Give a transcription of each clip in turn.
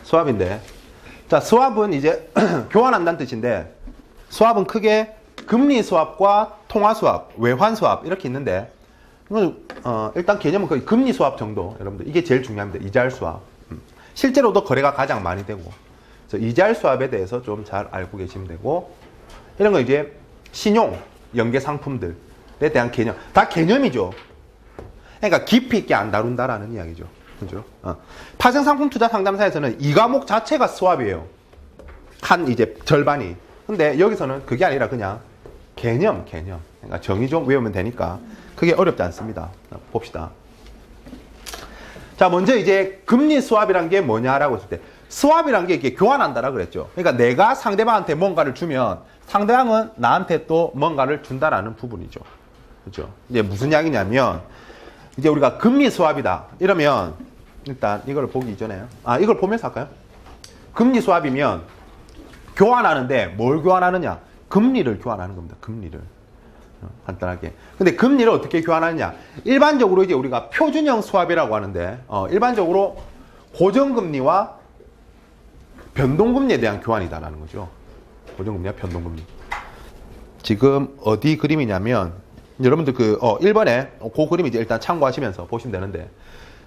스왑인데. 자, 스왑은 이제 교환한다는 뜻인데, 스왑은 크게 금리 스왑과 통화 스왑, 외환 스왑 이렇게 있는데, 일단 개념은 거의 금리 스왑 정도, 여러분들. 이게 제일 중요합니다. 이자율 스왑. 실제로도 거래가 가장 많이 되고, 그래서 이자율 스왑에 대해서 좀 잘 알고 계시면 되고, 이런 거 이제 신용, 연계 상품들에 대한 개념. 다 개념이죠. 그러니까 깊이 있게 안 다룬다라는 이야기죠. 그죠? 파생상품 투자 상담사에서는 이 과목 자체가 스왑이에요. 한 이제 절반이. 근데 여기서는 그게 아니라 그냥 개념. 그러니까 정의 좀 외우면 되니까 그게 어렵지 않습니다. 봅시다. 자, 먼저 이제 금리 스왑이란 게 뭐냐라고 했을 때, 스왑이란 게 이렇게 교환한다라 그랬죠. 그러니까 내가 상대방한테 뭔가를 주면 상대방은 나한테 또 뭔가를 준다라는 부분이죠. 그죠? 이제 무슨 이야기냐면, 이제 우리가 금리 스왑이다 이러면 일단 이걸 보기 이전에 이걸 보면서 할까요? 금리 스왑이면 교환하는데 뭘 교환하느냐? 금리를 교환하는 겁니다. 금리를. 간단하게. 근데 금리를 어떻게 교환하느냐? 일반적으로 이제 우리가 표준형 스왑이라고 하는데, 일반적으로 고정금리와 변동금리에 대한 교환이다라는 거죠. 고정금리와 변동금리. 지금 어디 그림이냐면, 여러분들 1번에 그 그림 이제 일단 참고하시면서 보시면 되는데,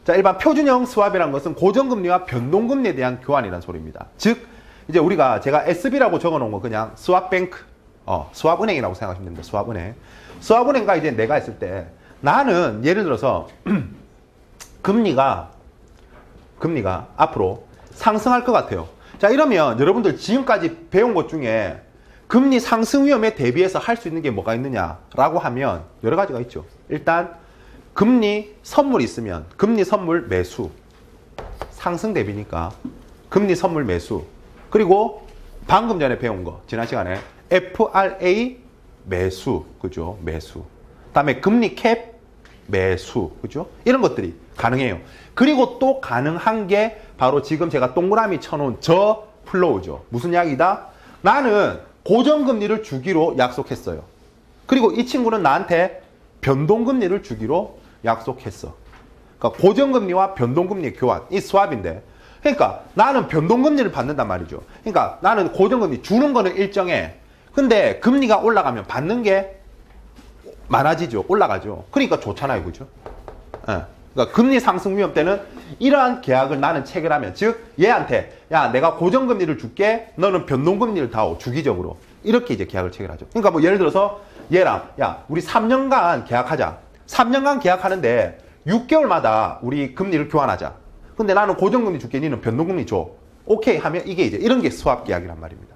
자, 일반 표준형 스왑이라는 것은 고정금리와 변동금리에 대한 교환이라는 소리입니다. 즉, 이제 우리가 제가 SB라고 적어 놓은 거 그냥 스왑뱅크, 스왑은행이라고 생각하시면 됩니다. 스왑은행. 스왑은행과 이제 내가 했을 때, 나는 예를 들어서 금리가 앞으로 상승할 것 같아요. 자, 이러면 여러분들 지금까지 배운 것 중에 금리 상승 위험에 대비해서 할 수 있는 게 뭐가 있느냐라고 하면 여러 가지가 있죠. 일단 금리 선물이 있으면 금리 선물 매수, 상승 대비니까 금리 선물 매수, 그리고 방금 전에 배운 거 지난 시간에 FRA 매수, 그죠? 매수. 그다음에 금리 캡 매수, 그죠? 이런 것들이 가능해요. 그리고 또 가능한 게 바로 지금 제가 동그라미 쳐놓은 저 플로우죠. 무슨 이야기다? 나는 고정금리를 주기로 약속했어요. 그리고 이 친구는 나한테 변동금리를 주기로 약속했어. 그러니까 고정금리와 변동금리의 교환, 이 스왑인데, 그러니까 나는 변동금리를 받는단 말이죠. 그러니까 나는 고정금리 주는 거는 일정해. 근데 금리가 올라가면 받는 게 많아지죠. 올라가죠. 그러니까 좋잖아요. 그죠? 그러니까 금리 상승 위험 때는 이러한 계약을 나는 체결하면, 즉 얘한테 야, 내가 고정금리를 줄게, 너는 변동금리를 다오, 주기적으로. 이렇게 이제 계약을 체결하죠. 그러니까 뭐 예를 들어서 얘랑 야, 우리 3년간 계약하자. 3년간 계약하는데 6개월마다 우리 금리를 교환하자. 근데 나는 고정금리 줄게, 니는 변동금리 줘. 오케이 하면 이게 이제 이런 게 스왑 계약이란 말입니다.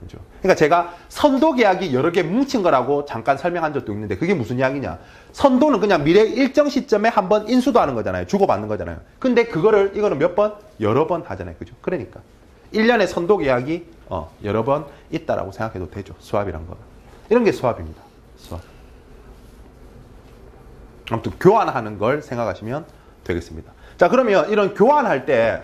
그죠? 그러니까 제가 선도 계약이 여러 개 뭉친 거라고 잠깐 설명한 적도 있는데, 그게 무슨 이야기냐? 선도는 그냥 미래 일정 시점에 한번 인수도 하는 거잖아요. 주고받는 거잖아요. 근데 이거는 몇 번? 여러 번 하잖아요. 그죠? 그러니까 1년에 선도 계약이 여러 번 있다라고 생각해도 되죠. 스왑이란 거. 이런 게 스왑입니다. 스왑. 아무튼 교환하는 걸 생각하시면 되겠습니다. 자, 그러면 이런 교환할 때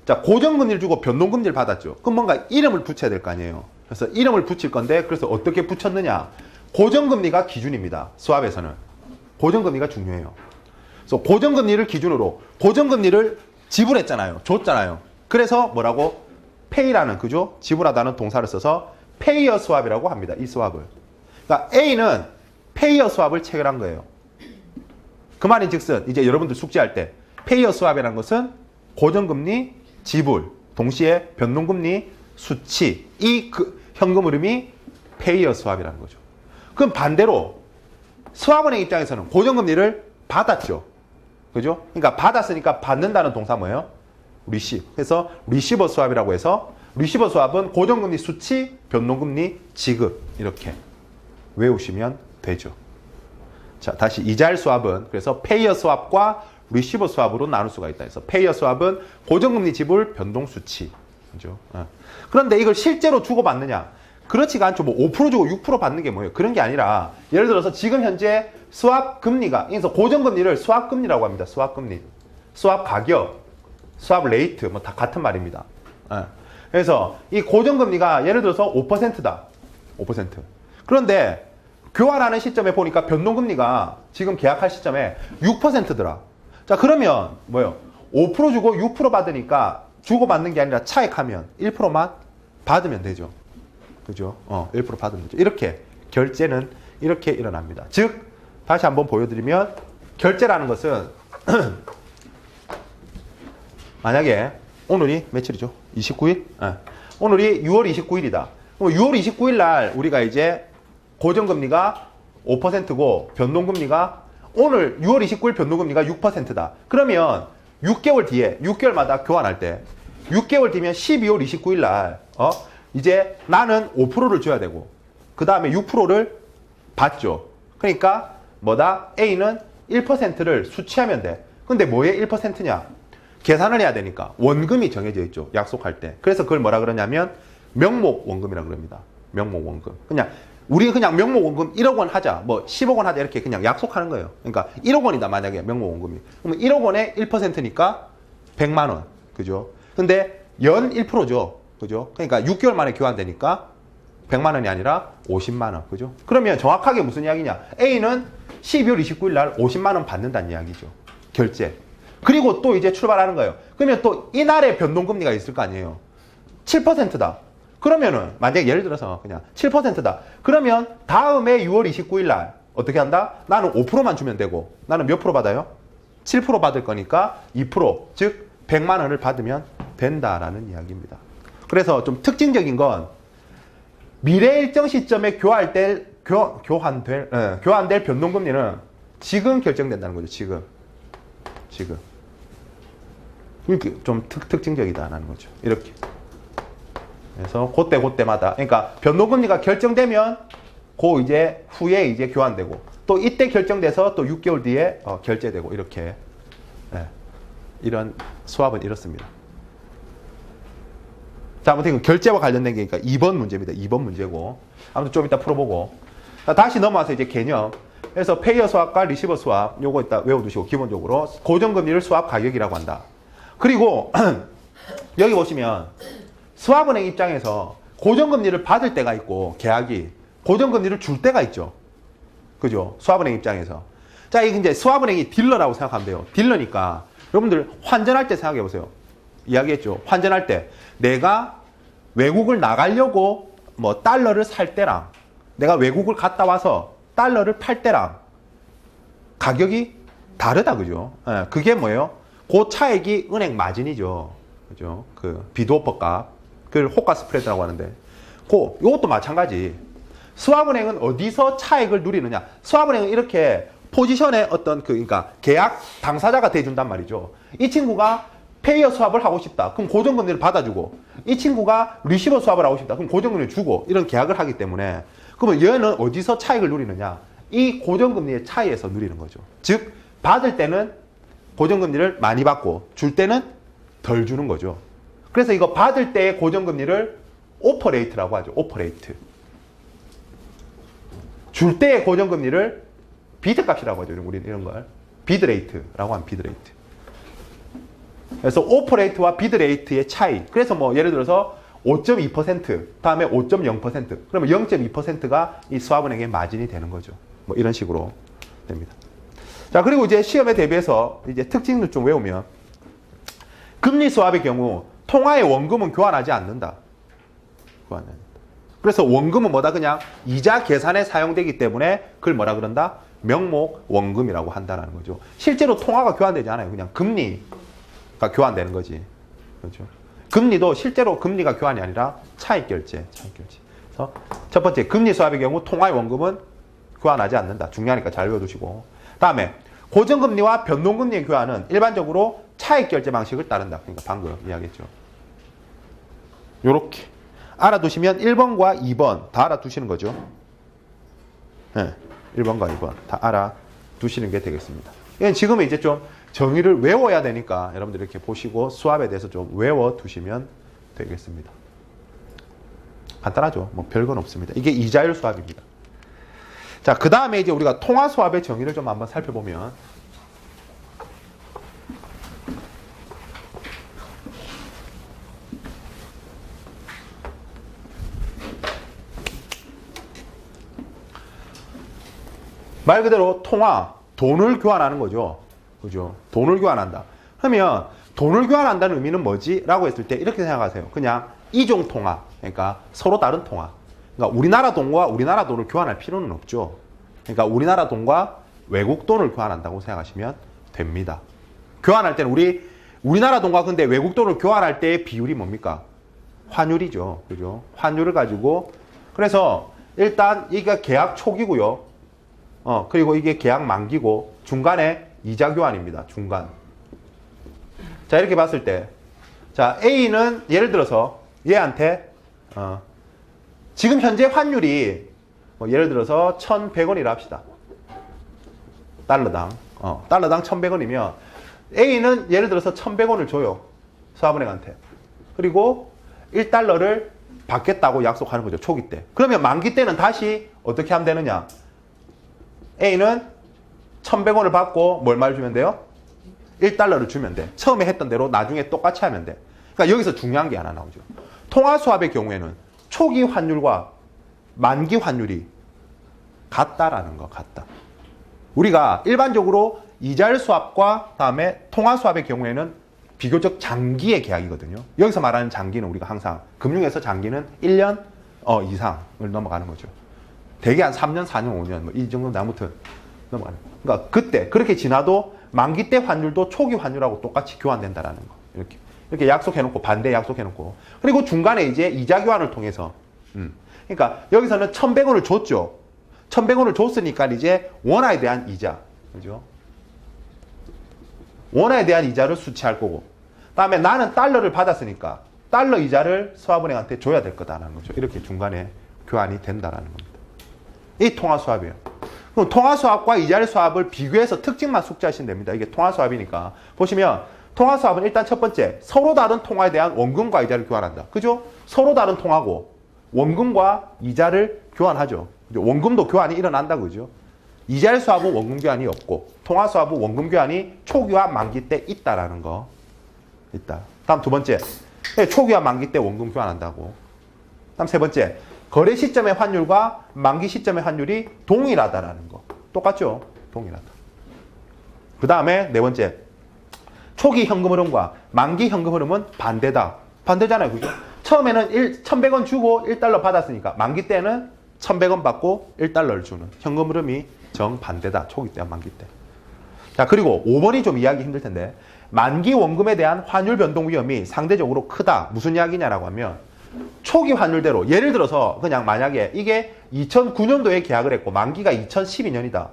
자, 고정금리를 주고 변동금리를 받았죠. 그럼 뭔가 이름을 붙여야 될 거 아니에요. 그래서 이름을 붙일 건데, 그래서 어떻게 붙였느냐? 고정금리가 기준입니다. 스왑에서는. 고정금리가 중요해요. 그래서 고정금리를 기준으로 고정금리를 지불했잖아요. 줬잖아요. 그래서 뭐라고? pay라는, 그죠? 지불하다는 동사를 써서 payer 스왑이라고 합니다. 이 스왑을. 그러니까 A는 payer 스왑을 체결한 거예요. 그 말인즉슨 이제 여러분들 숙제할 때 payer 스왑이라는 것은 고정금리 지불, 동시에 변동금리 수치, 이 현금 흐름이 페이어 스왑이라는 거죠. 그럼 반대로 스왑은행 입장에서는 고정금리를 받았죠. 그죠? 그러니까 받았으니까 받는다는 동사 뭐예요? 리시브. 그래서 리시버 스왑이라고 해서, 리시버 스왑은 고정금리 수치, 변동금리 지급, 이렇게 외우시면 되죠. 자, 다시 이자율 스왑은 그래서 페이어 스왑과 리시버 스왑으로 나눌 수가 있다. 그래서 페이어 스왑은 고정금리 지불 변동 수치. 그죠? 그런데 이걸 실제로 주고받느냐? 그렇지가 않죠. 뭐 5% 주고 6% 받는 게 뭐예요? 그런 게 아니라, 예를 들어서 지금 현재 스왑 금리가, 그래서 고정금리를 스왑 금리라고 합니다. 스왑 금리. 스왑 가격, 스왑 레이트, 뭐 다 같은 말입니다. 그래서 이 고정금리가 예를 들어서 5%다. 5%. 그런데 교환하는 시점에 보니까 변동금리가 지금 계약할 시점에 6%더라. 자, 그러면 뭐예요? 5% 주고 6% 받으니까 주고받는 게 아니라 차익하면 1%만 받으면 되죠. 그죠? 1% 받으면 되죠. 이렇게 결제는 이렇게 일어납니다. 즉, 다시 한번 보여드리면 결제라는 것은 만약에 오늘이 며칠이죠? 29일? 네. 오늘이 6월 29일이다. 그럼 6월 29일 날 우리가 이제 고정금리가 5%고 변동금리가 오늘 6월 29일 변동금리가 6%다. 그러면 6개월 뒤에 6개월마다 교환할 때 6개월 뒤면 12월 29일 날 이제 나는 5%를 줘야 되고 그 다음에 6%를 받죠. 그러니까 뭐다? A는 1%를 수취하면 돼. 근데 뭐에 1%냐? 계산을 해야 되니까 원금이 정해져 있죠. 약속할 때. 그래서 그걸 뭐라 그러냐면 명목 원금이라고 그럽니다. 명목 원금. 우리가 그냥 명목 원금 1억 원 하자, 뭐 10억 원 하자 이렇게 그냥 약속하는 거예요. 그러니까 1억 원이다 만약에 명목 원금이. 그러면 1억 원에 1%니까 100만 원. 그죠? 근데 연 1%죠. 그죠? 그러니까 6개월 만에 교환되니까 100만 원이 아니라 50만 원. 그죠? 그러면 정확하게 무슨 이야기냐? A는 12월 29일 날 50만 원 받는다는 이야기죠. 결제. 그리고 또 이제 출발하는 거예요. 그러면 또 이날의 변동금리가 있을 거 아니에요. 7%다. 그러면은 만약에 예를 들어서 그냥 7%다. 그러면 다음에 6월 29일 날 어떻게 한다? 나는 5%만 주면 되고 나는 몇 프로 받아요? 7% 받을 거니까 2%, 즉 100만 원을 받으면 된다라는 이야기입니다. 그래서 좀 특징적인 건 미래 일정 시점에 교환될 변동금리는 지금 결정된다는 거죠. 지금. 이렇게 좀 특징적이다라는 거죠. 이렇게. 그래서 그때마다 그러니까 변동금리가 결정되면 이제 후에 이제 교환되고 또 이때 결정돼서 또 6개월 뒤에 결제되고 이렇게 이런 수합은 이렇습니다. 자, 아무튼 결제와 관련된 게 그러니까 2번 문제입니다. 2번 문제고 아무튼 좀 이따 풀어보고 자, 다시 넘어와서 이제 개념. 그래서 페이어 수합과 리시버 수합 요거 이따 외워두시고 기본적으로 고정금리를 수합 가격이라고 한다. 그리고 여기 보시면 수합은행 입장에서 고정금리를 받을 때가 있고 계약이 고정금리를 줄 때가 있죠. 그죠? 수합은행 입장에서. 자, 이게 이제 수합은행이 딜러라고 생각하면 돼요. 딜러니까 여러분들 환전할 때 생각해 보세요. 이야기했죠. 환전할 때 내가 외국을 나가려고 뭐 달러를 살 때랑 내가 외국을 갔다 와서 달러를 팔 때랑 가격이 다르다. 그죠? 그게 뭐예요? 그 차액이 은행 마진이죠. 그죠? 그 비드오퍼 값. 그걸 호가 스프레드라고 하는데. 이것도 마찬가지. 수합은행은 어디서 차익을 누리느냐? 수합은행은 이렇게 포지션의 그러니까 계약 당사자가 돼준단 말이죠. 이 친구가 페이어 수합을 하고 싶다. 그럼 고정금리를 받아주고, 이 친구가 리시버 수합을 하고 싶다. 그럼 고정금리를 주고, 이런 계약을 하기 때문에, 그러면 얘는 어디서 차익을 누리느냐? 이 고정금리의 차이에서 누리는 거죠. 즉, 받을 때는 고정금리를 많이 받고, 줄 때는 덜 주는 거죠. 그래서 이거 받을 때의 고정금리를 오퍼레이트라고 하죠. 오퍼레이트. 줄 때의 고정금리를 비드값이라고 하죠. 우리는 이런 걸. 비드레이트라고 하면 비드레이트. 그래서 오퍼레이트와 비드레이트의 차이. 그래서 뭐 예를 들어서 5.2% 다음에 5.0% 그러면 0.2%가 이 수합은행의 마진이 되는 거죠. 뭐 이런 식으로 됩니다. 자, 그리고 이제 시험에 대비해서 이제 특징을 좀 외우면 금리 수합의 경우 통화의 원금은 교환하지 않는다. 그래서 원금은 뭐다? 그냥 이자 계산에 사용되기 때문에 그걸 뭐라 그런다? 명목 원금이라고 한다는 거죠. 실제로 통화가 교환되지 않아요. 그냥 금리가 교환되는 거지. 그렇죠? 금리도 실제로 금리가 교환이 아니라 차익결제. 그래서 첫 번째 금리 수합의 경우 통화의 원금은 교환하지 않는다. 중요하니까 잘 외워두시고. 다음에 고정금리와 변동금리의 교환은 일반적으로 차익결제 방식을 따른다. 그러니까 방금 이야기했죠. 요렇게 알아두시면 1번과 2번 다 알아두시는 거죠. 네, 1번과 2번 다 알아두시는 게 되겠습니다. 이건 지금은 이제 좀 정의를 외워야 되니까 여러분들 이렇게 보시고 수합에 대해서 좀 외워두시면 되겠습니다. 간단하죠. 뭐 별건 없습니다. 이게 이자율 수합입니다. 자, 그 다음에 이제 우리가 통화 수합의 정의를 좀 한번 살펴보면 말 그대로 통화, 돈을 교환하는 거죠. 그죠? 돈을 교환한다. 그러면 돈을 교환한다는 의미는 뭐지? 라고 했을 때 이렇게 생각하세요. 그냥 이종 통화. 그러니까 서로 다른 통화. 그러니까 우리나라 돈과 우리나라 돈을 교환할 필요는 없죠. 그러니까 우리나라 돈과 외국 돈을 교환한다고 생각하시면 됩니다. 교환할 때는 우리나라 돈과 근데 외국 돈을 교환할 때의 비율이 뭡니까? 환율이죠. 그죠? 환율을 가지고 그래서 일단 이게 계약 초기고요. 그리고 이게 계약 만기고 중간에 이자 교환입니다. 중간. 자, 이렇게 봤을 때 자, A는 예를 들어서 얘한테 지금 현재 환율이 예를 들어서 1,100원이라 합시다. 달러당. 달러당 1,100원이면 A는 예를 들어서 1,100원을 줘요. 수화은행한테. 그리고 1달러를 받겠다고 약속하는 거죠. 초기 때. 그러면 만기 때는 다시 어떻게 하면 되느냐? A는 1,100원을 받고 뭘 주면 돼요? 1달러를 주면 돼. 처음에 했던 대로 나중에 똑같이 하면 돼. 그러니까 여기서 중요한 게 하나 나오죠. 통화수합의 경우에는 초기 환율과 만기 환율이 같다라는 거, 같다. 우리가 일반적으로 이자율 수합과 다음에 통화수합의 경우에는 비교적 장기의 계약이거든요. 여기서 말하는 장기는 우리가 항상 금융에서 장기는 1년 이상을 넘어가는 거죠. 대개 한 3년, 4년, 5년 뭐 이 정도는 아무튼 넘어가는 거예요. 그러니까 그때 그렇게 지나도 만기 때 환율도 초기 환율하고 똑같이 교환된다라는 거. 이렇게 약속해놓고 반대 약속해놓고 그리고 중간에 이제 이자 교환을 통해서 그러니까 여기서는 1,100원을 줬죠. 1,100원을 줬으니까 이제 원화에 대한 이자, 그죠? 원화에 대한 이자를 수취할 거고 다음에 나는 달러를 받았으니까 달러 이자를 수화은행한테 줘야 될 거다라는 거죠. 이렇게 중간에 교환이 된다라는 겁니다. 이 통화수합이에요. 그럼 통화수합과 이자율 수합을 비교해서 특징만 숙지하시면 됩니다. 이게 통화수합이니까. 보시면 통화수합은 일단 첫 번째 서로 다른 통화에 대한 원금과 이자를 교환한다. 그죠? 서로 다른 통화고 원금과 이자를 교환하죠. 원금도 교환이 일어난다. 그죠? 이자율 수합은 원금 교환이 없고 통화수합은 원금 교환이 초기와 만기 때 있다라는 거. 있다. 다음 두 번째. 초기와 만기 때 원금 교환한다고. 다음 세 번째. 거래 시점의 환율과 만기 시점의 환율이 동일하다라는 거. 똑같죠? 동일하다. 그 다음에 네 번째. 초기 현금 흐름과 만기 현금 흐름은 반대다. 반대잖아요. 그죠? 처음에는 1,100원 주고 1달러 받았으니까 만기 때는 1,100원 받고 1달러를 주는 현금 흐름이 정반대다. 초기 때와 만기 때. 자, 그리고 5번이 좀 이해하기 힘들 텐데 만기 원금에 대한 환율 변동 위험이 상대적으로 크다. 무슨 이야기냐라고 하면 초기 환율대로 예를 들어서 그냥 만약에 이게 2009년도에 계약을 했고 만기가 2012년이다.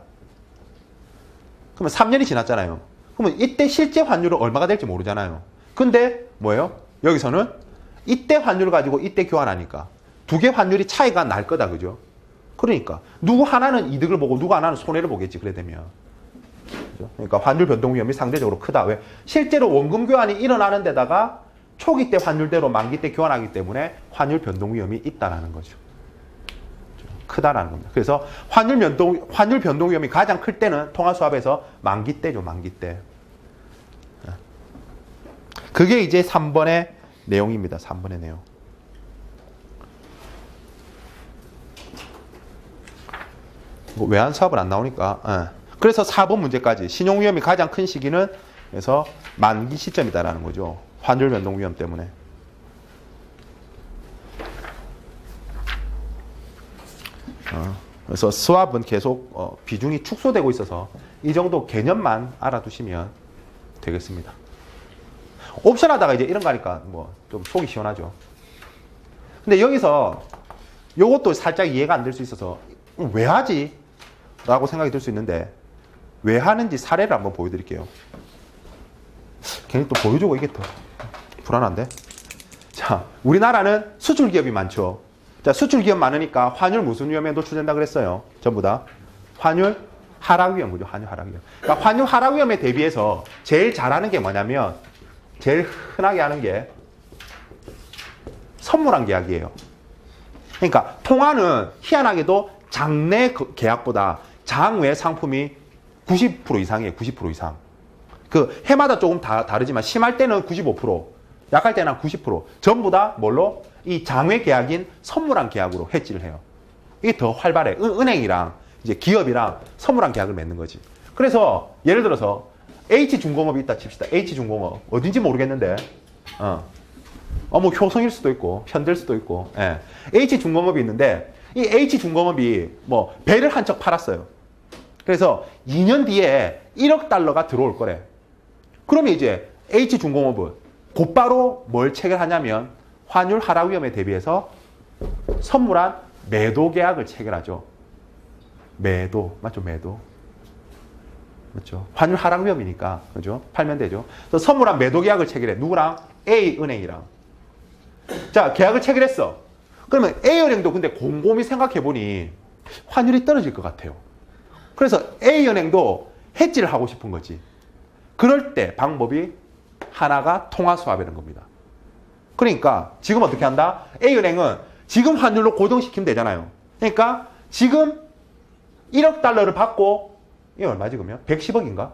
그러면 3년이 지났잖아요. 그러면 이때 실제 환율은 얼마가 될지 모르잖아요. 근데 뭐예요? 여기서는 이때 환율을 가지고 이때 교환하니까 두 개 환율이 차이가 날 거다. 그죠? 그러니까 누구 하나는 이득을 보고 누구 하나는 손해를 보겠지. 그래 되면. 그죠? 그러니까 환율 변동 위험이 상대적으로 크다. 왜? 실제로 원금 교환이 일어나는 데다가 초기 때 환율대로 만기 때 교환하기 때문에 환율 변동 위험이 있다라는 거죠. 크다라는 겁니다. 그래서 환율 변동 위험이 가장 클 때는 통화수합에서 만기 때죠. 만기 때. 그게 이제 3번의 내용입니다. 3번의 내용. 외환 수합은 안 나오니까. 그래서 4번 문제까지 신용 위험이 가장 큰 시기는 그래서 만기 시점이다라는 거죠. 환율 변동 위험 때문에. 그래서 수합은 계속 비중이 축소되고 있어서 이 정도 개념만 알아두시면 되겠습니다. 옵션 하다가 이제 이런 거 하니까 뭐 좀 속이 시원하죠. 근데 여기서 요것도 살짝 이해가 안 될 수 있어서 왜 하지? 라고 생각이 들 수 있는데 왜 하는지 사례를 한번 보여드릴게요. 괜히 또 보여주고 이게 더 불안한데? 자, 우리나라는 수출 기업이 많죠. 자, 수출 기업 많으니까 환율 무슨 위험에 노출된다 그랬어요? 전부 다. 환율 하락 위험, 그죠? 환율 하락 위험. 그러니까 환율 하락 위험에 대비해서 제일 잘하는 게 뭐냐면, 제일 흔하게 하는 게 선물한 계약이에요. 그러니까 통화는 희한하게도 장내 계약보다 장외 상품이 90% 이상이에요. 90% 이상. 그 해마다 조금 다르지만 심할 때는 95%, 약할 때는 한 90%. 전부 다 뭘로? 이 장외 계약인 선물한 계약으로 해지를 해요. 이게 더 활발해. 은행이랑 이제 기업이랑 선물한 계약을 맺는 거지. 그래서 예를 들어서 H중공업이 있다 칩시다. H중공업. 어딘지 모르겠는데. 뭐 효성일 수도 있고, 현대일 수도 있고. 예. H중공업이 있는데, 이 H중공업이 뭐 배를 한 척 팔았어요. 그래서 2년 뒤에 1억 달러가 들어올 거래. 그러면 이제 H중공업은 곧바로 뭘 체결하냐면 환율 하락 위험에 대비해서 선물한 매도 계약을 체결하죠. 매도. 맞죠? 매도. 맞죠? 환율 하락 위험이니까. 그죠? 팔면 되죠. 그래서 선물한 매도 계약을 체결해. 누구랑? A은행이랑. 자, 계약을 체결했어. 그러면 A은행도 근데 곰곰이 생각해보니 환율이 떨어질 것 같아요. 그래서 A은행도 해지를 하고 싶은 거지. 그럴 때 방법이 하나가 통화수합이라는 겁니다. 그러니까 지금 어떻게 한다? A은행은 지금 환율로 고정시키면 되잖아요. 그러니까 지금 1억 달러를 받고 이게 얼마지 그러면? 110억인가?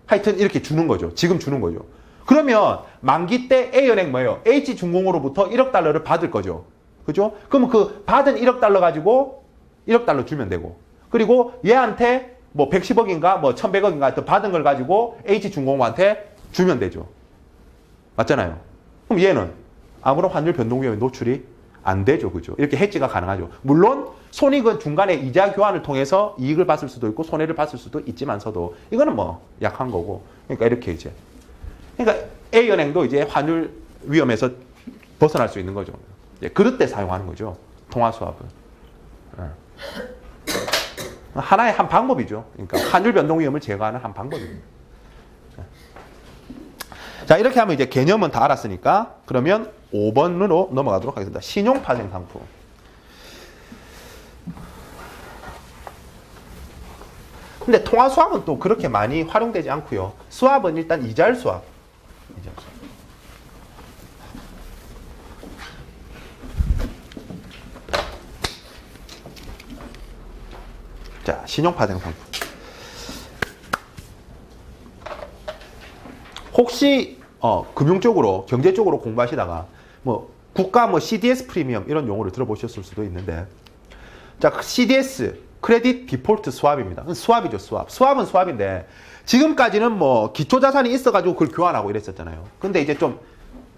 하여튼 이렇게 주는 거죠. 지금 주는 거죠. 그러면 만기 때 A은행 뭐예요? H중공업으로부터 1억 달러를 받을 거죠. 그죠? 그러면 그 받은 1억 달러 가지고 1억 달러 주면 되고, 그리고 얘한테 뭐 110억인가 뭐 1100억인가 하여튼 받은 걸 가지고 H중공업한테 주면 되죠. 맞잖아요. 그럼 얘는 아무런 환율 변동 위험에 노출이 안 되죠. 그죠? 이렇게 해지가 가능하죠. 물론 손익은 중간에 이자 교환을 통해서 이익을 봤을 수도 있고 손해를 봤을 수도 있지만서도 이거는 뭐 약한 거고. 그러니까 이렇게 이제. 그러니까 A은행도 이제 환율 위험에서 벗어날 수 있는 거죠. 그럴 때 사용하는 거죠. 통화수합은. 하나의 한 방법이죠. 그러니까 환율 변동 위험을 제거하는 한 방법입니다. 자, 이렇게 하면 이제 개념은 다 알았으니까 그러면 5번으로 넘어가도록 하겠습니다. 신용 파생 상품. 근데 통화 수합은 또 그렇게 많이 활용되지 않고요. 수합은 일단 이자율 수합. 자, 신용 파생 상품. 혹시 금융 쪽으로, 경제 쪽으로 공부하시다가 뭐 국가 뭐 CDS 프리미엄 이런 용어를 들어보셨을 수도 있는데, 자, CDS 크레딧 디폴트 스왑입니다. 수합이죠, 수합. 수합은 수합인데 지금까지는 뭐 기초 자산이 있어가지고 그걸 교환하고 이랬었잖아요. 근데 이제 좀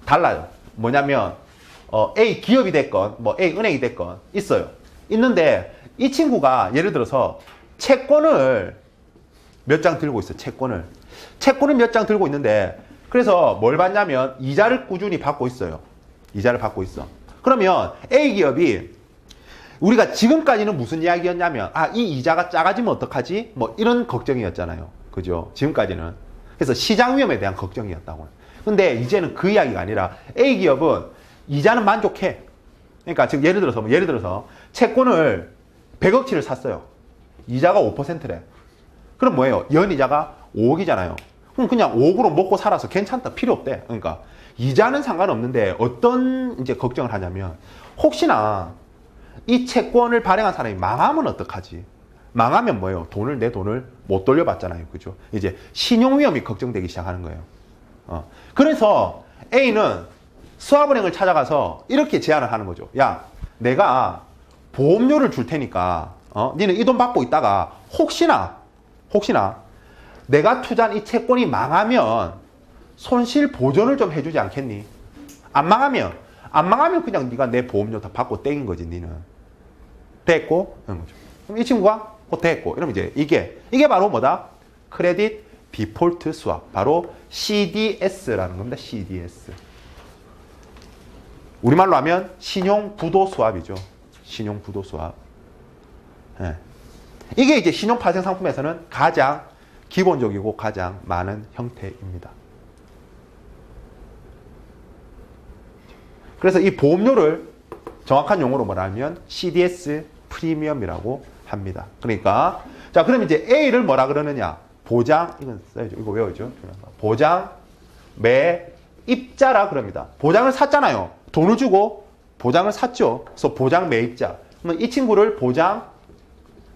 달라요. 뭐냐면 A 기업이 됐건 뭐 A 은행이 됐건 있어요. 있는데 이 친구가 예를 들어서 채권을 몇 장 들고 있어요. 채권을 몇 장 들고 있는데, 그래서 뭘 받냐면 이자를 꾸준히 받고 있어요. 이자를 받고 있어. 그러면 A 기업이 우리가 지금까지는 무슨 이야기였냐면, 이 이자가 작아지면 어떡하지? 뭐 이런 걱정이었잖아요. 그죠? 지금까지는. 그래서 시장 위험에 대한 걱정이었다고. 근데 이제는 그 이야기가 아니라 A 기업은 이자는 만족해. 그러니까 지금 예를 들어서 채권을 100억치를 샀어요. 이자가 5%래. 그럼 뭐예요? 연이자가 5억이잖아요. 그럼 그냥 5억으로 먹고 살아서 괜찮다. 필요 없대. 그러니까 이자는 상관없는데 어떤 이제 걱정을 하냐면, 혹시나 이 채권을 발행한 사람이 망하면 어떡하지? 망하면 뭐예요? 내 돈을 못 돌려받잖아요. 그죠? 이제 신용 위험이 걱정되기 시작하는 거예요. 그래서 A는 수합은행을 찾아가서 이렇게 제안을 하는 거죠. 야, 내가 보험료를 줄 테니까 니는 이 돈 받고 있다가 혹시나 내가 투자한 이 채권이 망하면 손실 보전을 좀 해주지 않겠니? 안 망하면 그냥 네가 내 보험료 다 받고 땡인 거지. 니는 됐고 이런 거죠. 그럼 이 친구가 됐고 이러면 이제 이게 바로 뭐다? 크레딧 디폴트 수합. 바로 CDS라는 겁니다. CDS. 우리말로 하면 신용 부도 수합이죠. 신용 부도 수합. 네. 이게 이제 신용 파생 상품에서는 가장 기본적이고 가장 많은 형태입니다. 그래서 이 보험료를 정확한 용어로 말하면 CDS 프리미엄이라고 합니다. 그러니까 자, 그럼 이제 A를 뭐라 그러느냐? 보장, 이건 써야죠. 이거 외워야죠. 보장 매입자라 그럽니다. 보장을 샀잖아요. 돈을 주고 보장을 샀죠. 그래서 보장 매입자. 그러면 이 친구를 보장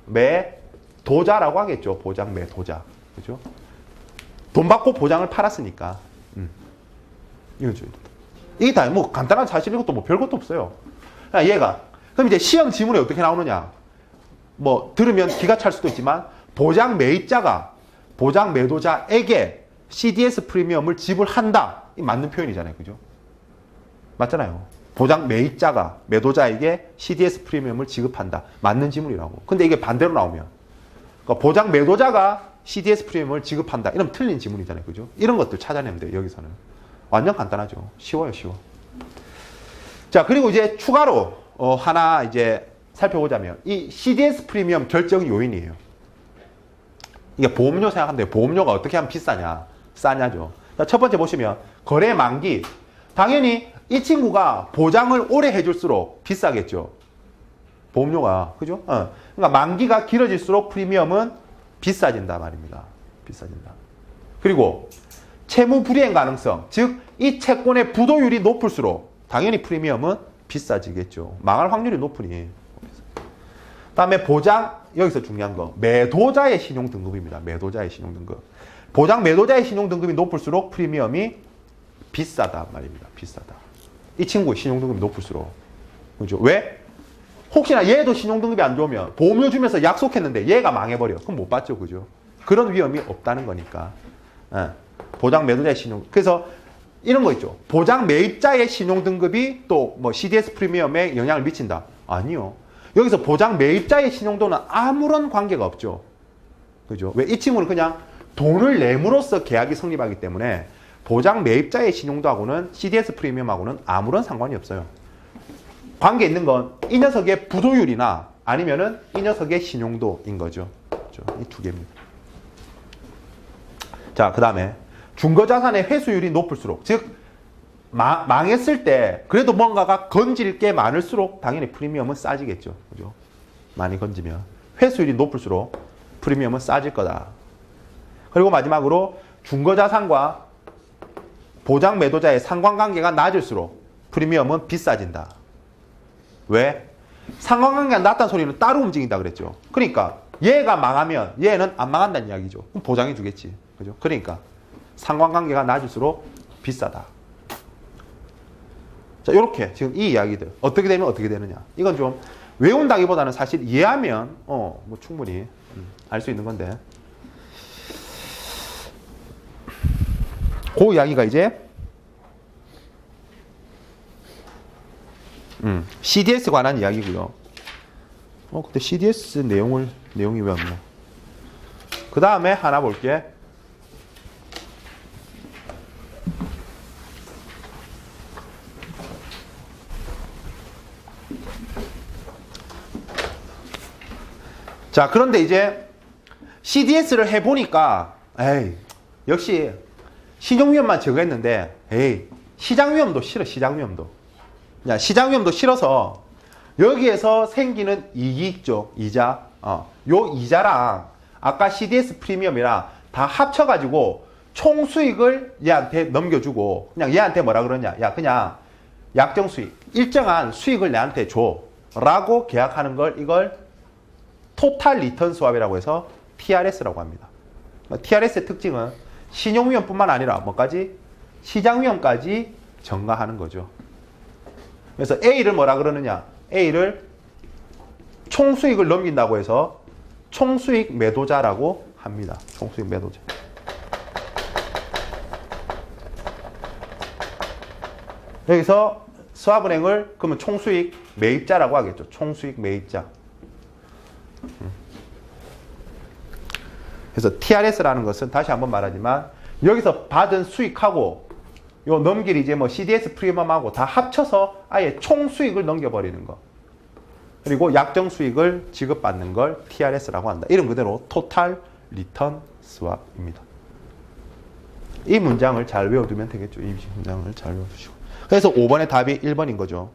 매도자라고 하겠죠. 보장 매도자. 그죠? 돈 받고 보장을 팔았으니까. 이거죠. 이게 다 뭐 간단한 사실, 이것도 뭐 별것도 없어요. 얘가. 그럼 이제 시험 지문에 어떻게 나오느냐? 뭐 들으면 기가 찰 수도 있지만 보장 매입자가 보장 매도자에게 CDS 프리미엄을 지불한다. 이 맞는 표현이잖아요. 그죠? 맞잖아요. 보장 매입자가 매도자에게 CDS 프리미엄을 지급한다. 맞는 지문이라고. 근데 이게 반대로 나오면 그러니까 보장 매도자가 CDS 프리미엄을 지급한다. 이러면 틀린 지문이잖아요. 그죠? 이런 것들 찾아내면 돼요. 여기서는. 완전 간단하죠. 쉬워요. 쉬워. 자, 그리고 이제 추가로 하나 이제 살펴보자면 이 CDS 프리미엄 결정 요인이에요. 이게 보험료 생각하면 돼요. 보험료가 어떻게 하면 비싸냐, 싸냐죠. 자, 첫 번째 보시면 거래 만기. 당연히 이 친구가 보장을 오래 해줄수록 비싸겠죠. 보험료가. 그죠? 그러니까 만기가 길어질수록 프리미엄은 비싸진다 말입니다. 비싸진다. 그리고 채무 불이행 가능성. 즉, 이 채권의 부도율이 높을수록 당연히 프리미엄은 비싸지겠죠. 망할 확률이 높으니. 다음에 보장, 여기서 중요한 거. 매도자의 신용등급입니다. 매도자의 신용등급. 보장 매도자의 신용등급이 높을수록 프리미엄이 비싸다 말입니다. 비싸다. 이 친구의 신용등급이 높을수록. 그죠? 왜? 혹시나 얘도 신용등급이 안 좋으면 보험료 주면서 약속했는데 얘가 망해버려. 그럼 못 받죠. 그죠? 그런 위험이 없다는 거니까. 보장 매도자의 신용. 그래서 이런 거 있죠. 보장 매입자의 신용등급이 또 뭐 CDS 프리미엄에 영향을 미친다. 아니요. 여기서 보장 매입자의 신용도는 아무런 관계가 없죠. 그죠? 왜? 이 친구는 그냥 돈을 내므로써 계약이 성립하기 때문에 보장 매입자의 신용도하고는 CDS 프리미엄하고는 아무런 상관이 없어요. 관계 있는 건 이 녀석의 부도율이나 아니면은 이 녀석의 신용도인 거죠. 그렇죠? 이 두 개입니다. 자, 그 다음에 중거자산의 회수율이 높을수록, 즉 망했을 때 그래도 뭔가가 건질 게 많을수록 당연히 프리미엄은 싸지겠죠. 그죠? 많이 건지면 회수율이 높을수록 프리미엄은 싸질 거다. 그리고 마지막으로 중거자산과 보장 매도자의 상관관계가 낮을수록 프리미엄은 비싸진다. 왜? 상관관계가 낮다는 소리는 따로 움직인다 그랬죠. 그러니까 얘가 망하면 얘는 안 망한다는 이야기죠. 그럼 보장해 주겠지. 그죠? 그러니까 상관관계가 낮을수록 비싸다. 자, 요렇게 지금 이 이야기들 어떻게 되면 어떻게 되느냐. 이건 좀 외운다기보다는 사실 이해하면 뭐 충분히 알 수 있는 건데. 그 이야기가 이제 CDS 관한 이야기고요. 근데 CDS 내용이 왜 없나? 그 다음에 하나 볼게. 자, 그런데 이제 CDS를 해보니까 역시 신용위험만 제거했는데 시장위험도 싫어. 시장위험도. 야, 시장위험도 싫어서 여기에서 생기는 이익이 있죠. 이자. 요 이자랑 아까 CDS 프리미엄이랑 다 합쳐가지고 총 수익을 얘한테 넘겨주고 그냥 얘한테 뭐라 그러냐. 야, 그냥 약정 수익, 일정한 수익을 내한테 줘. 라고 계약하는 걸 이걸 토탈 리턴 스왑이라고 해서 TRS라고 합니다. TRS의 특징은 신용위험뿐만 아니라 뭐까지? 시장위험까지 전가하는 거죠. 그래서 A를 뭐라 그러느냐? A를 총수익을 넘긴다고 해서 총수익 매도자라고 합니다. 총수익 매도자. 여기서 수합은행을 그러면 총수익 매입자라고 하겠죠. 총수익 매입자. 그래서 TRS라는 것은 다시 한번 말하지만 여기서 받은 수익하고 요 넘길 이제 뭐 CDS 프리미엄하고 다 합쳐서 아예 총 수익을 넘겨버리는 거. 그리고 약정 수익을 지급받는 걸 TRS라고 한다. 이름 그대로 토탈 리턴 스왑입니다. 이 문장을 잘 외워두면 되겠죠. 이 문장을 잘 외워두시고. 그래서 5번의 답이 1번인 거죠.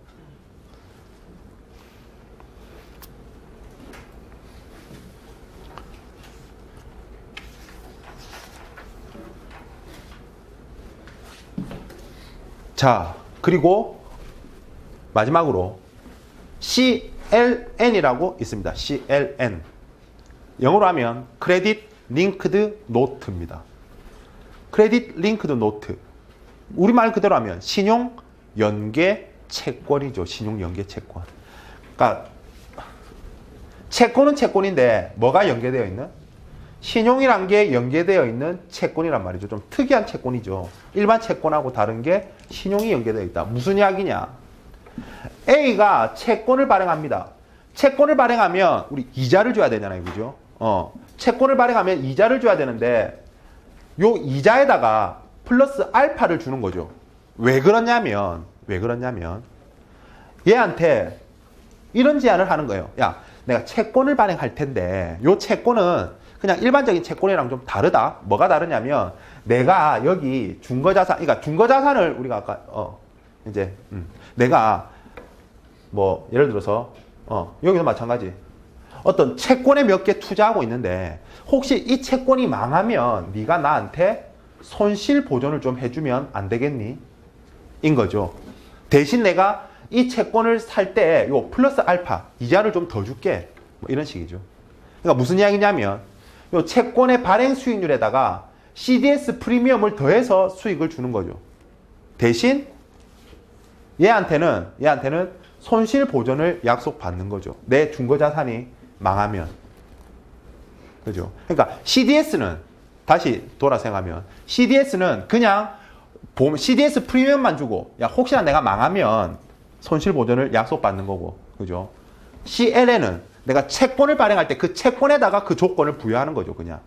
자, 그리고 마지막으로 CLN이라고 있습니다. CLN. 영어로 하면 크레딧 링크드 노트입니다. 크레딧 링크드 노트. 우리말 그대로 하면 신용 연계 채권이죠. 신용 연계 채권. 그러니까 채권은 채권인데 뭐가 연계되어 있는? 신용이란 게 연계되어 있는 채권이란 말이죠. 좀 특이한 채권이죠. 일반 채권하고 다른 게 신용이 연계되어 있다. 무슨 이야기냐? A가 채권을 발행합니다. 채권을 발행하면 우리 이자를 줘야 되잖아요. 그죠? 채권을 발행하면 이자를 줘야 되는데 요 이자에다가 플러스 알파를 주는 거죠. 왜 그러냐면 얘한테 이런 제안을 하는 거예요. 야, 내가 채권을 발행할 텐데 요 채권은 그냥 일반적인 채권이랑 좀 다르다. 뭐가 다르냐면 내가 여기 중거자산, 그러니까 중거자산을 우리가 아까 내가 뭐 예를 들어서 여기도 마찬가지. 어떤 채권에 몇 개 투자하고 있는데 혹시 이 채권이 망하면 네가 나한테 손실 보전을 좀 해주면 안 되겠니? 인 거죠. 대신 내가 이 채권을 살 때 요 플러스 알파 이자를 좀 더 줄게. 뭐 이런 식이죠. 그러니까 무슨 이야기냐면 요 채권의 발행 수익률에다가 CDS 프리미엄을 더해서 수익을 주는 거죠. 대신 얘한테는 손실 보전을 약속받는 거죠. 내 중거자산이 망하면. 그죠? 그러니까 CDS는 다시 돌아 생각하면 CDS는 그냥 CDS 프리미엄만 주고 야 혹시나 내가 망하면 손실 보전을 약속받는 거고. 그죠? CLN은 내가 채권을 발행할 때 그 채권에다가 그 조건을 부여하는 거죠, 그냥.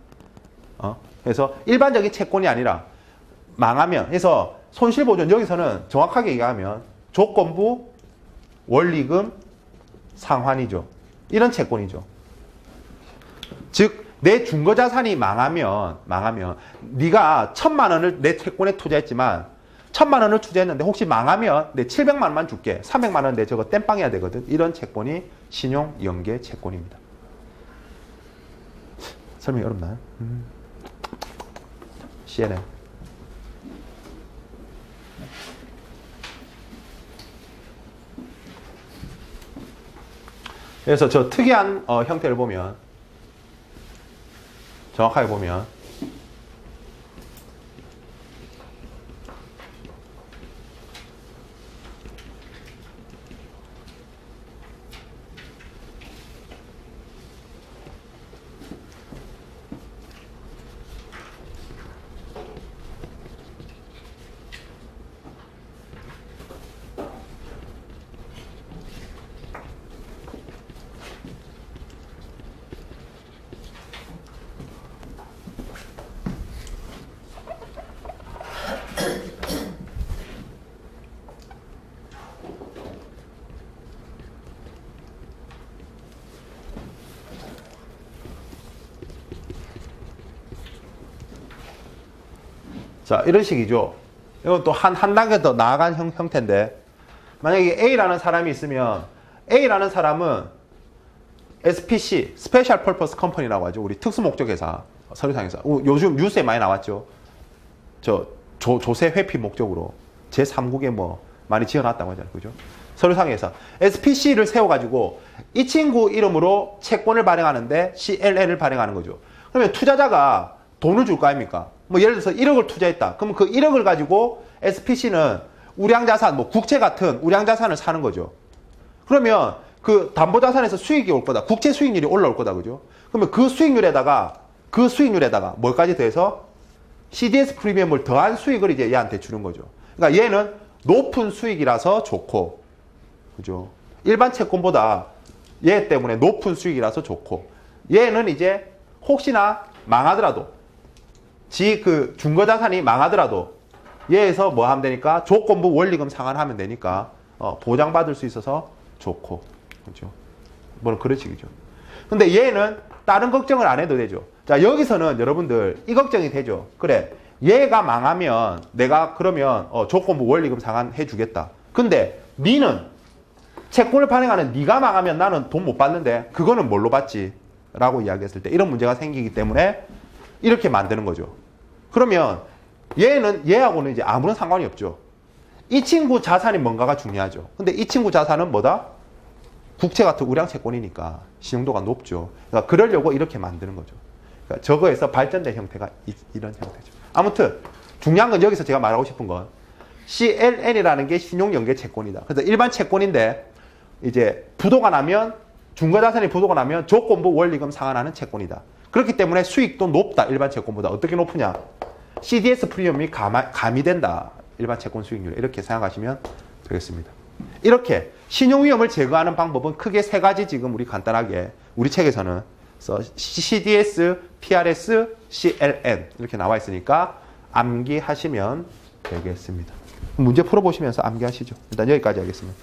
그래서 일반적인 채권이 아니라 망하면, 그래서 손실보전 여기서는 정확하게 얘기하면 조건부 원리금 상환이죠. 이런 채권이죠. 즉, 내 중거자산이 망하면 네가 1,000만 원을 내 채권에 투자했지만 1,000만 원을 투자했는데 혹시 망하면 내 700만 원만 줄게. 300만 원 내 저거 땜빵해야 되거든. 이런 채권이 신용연계 채권입니다. 설명이 어렵나요? CNN. 그래서 저 특이한 형태를 보면 정확하게 보면 자, 이런 식이죠. 이건 또 한 단계 더 나아간 형태인데, 만약에 A라는 사람이 있으면, A라는 사람은 SPC, 스페셜 퍼포스 컴퍼니라고 하죠. 우리 특수목적회사, 서류상에서. 요즘 뉴스에 많이 나왔죠. 조세 회피 목적으로 제3국에 뭐 많이 지어놨다고 하잖아요. 그죠? 서류상에서. SPC를 세워가지고 이 친구 이름으로 채권을 발행하는데 CLN을 발행하는 거죠. 그러면 투자자가 돈을 줄 거 아닙니까? 뭐 예를 들어서 1억을 투자했다. 그러면 그 1억을 가지고 SPC는 우량자산, 뭐 국채 같은 우량자산을 사는 거죠. 그러면 그 담보자산에서 수익이 올 거다. 국채 수익률이 올라올 거다. 그죠? 그러면 그 수익률에다가 뭘까지 더해서 CDS 프리미엄을 더한 수익을 이제 얘한테 주는 거죠. 그러니까 얘는 높은 수익이라서 좋고, 그죠? 일반 채권보다 얘 때문에 높은 수익이라서 좋고, 얘는 이제 혹시나 망하더라도 그 중거자산이 망하더라도 얘에서 뭐 하면 되니까 조건부 원리금 상환하면 되니까 보장받을 수 있어서 좋고, 그렇죠? 뭐는 그런 식이죠. 근데 얘는 다른 걱정을 안 해도 되죠. 자, 여기서는 여러분들 이 걱정이 되죠. 그래, 얘가 망하면 내가 그러면 조건부 원리금 상환해 주겠다. 근데 니는 채권을 발행하는 네가 망하면 나는 돈 못 받는데 그거는 뭘로 받지? 라고 이야기했을 때 이런 문제가 생기기 때문에 이렇게 만드는 거죠. 그러면 얘하고는 이제 아무런 상관이 없죠. 이 친구 자산이 뭔가가 중요하죠. 근데 이 친구 자산은 뭐다? 국채 같은 우량 채권이니까 신용도가 높죠. 그러니까 그러려고 이렇게 만드는 거죠. 그러니까 저거에서 발전된 형태가 이런 형태죠. 아무튼 중요한 건 여기서 제가 말하고 싶은 건 CLN이라는 게 신용연계 채권이다. 그래서 일반 채권인데 이제 부도가 나면 중거자산이 부도가 나면 조건부 원리금 상환하는 채권이다. 그렇기 때문에 수익도 높다. 일반 채권보다. 어떻게 높으냐? CDS 프리미엄이 가미된다. 일반 채권 수익률. 이렇게 생각하시면 되겠습니다. 이렇게 신용위험을 제거하는 방법은 크게 세 가지 지금 우리 간단하게 우리 책에서는 CDS, PRS, CLN 이렇게 나와 있으니까 암기하시면 되겠습니다. 문제 풀어보시면서 암기하시죠. 일단 여기까지 하겠습니다.